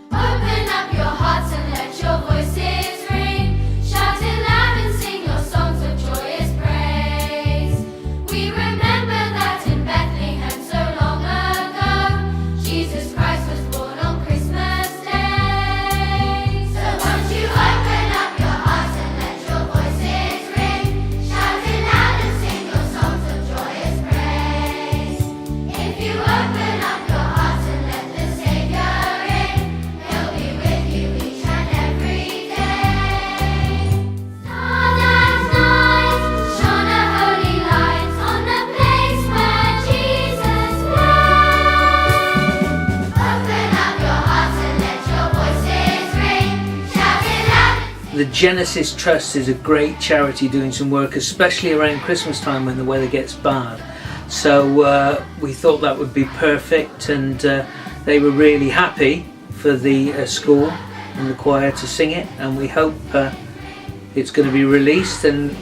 Open up your hearts and let your voices ring. Shout it loud and sing your songs of joyous praise. We remember that in Bethlehem so long ago, Jesus Christ was born on Christmas Day. So won't you open up your hearts and let your voices ring. Shout it loud and sing your songs of joyous praise. If you open up your hearts and let the Savior in, He'll be with you each and every day. Starlight night, shone a holy light on the place where Jesus lay. Open up your hearts and let your voices ring. Shout it loud. The Genesis Trust is a great charity doing some work, especially around Christmas time when the weather gets bad. So we thought that would be perfect, and they were really happy for the school and the choir to sing it, and we hope it's going to be released and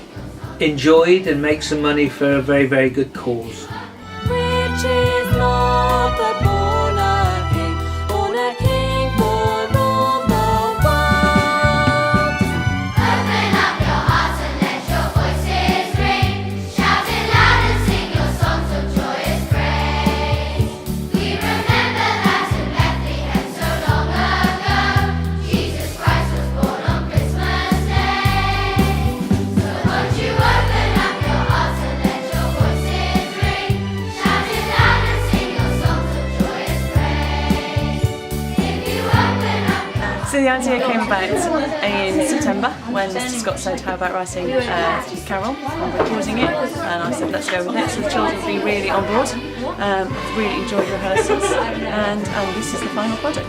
enjoyed and make some money for a very, very good cause. Which is Lord, but born a king for all the world. Open up your hearts and let your voices ring. Shout it loud and sing your songs of joyous praise. We remember that in Bethlehem so long ago, Jesus Christ was born on Christmas Day. So won't you open up your hearts and let your voices ring. Shout it loud and sing your songs of joyous praise. If you open up your So the idea came about in September when Mr. Scott said, how about writing a carol and recording it, and I said let's go with it. So the children have been really on board, really enjoyed rehearsals, and this is the final project.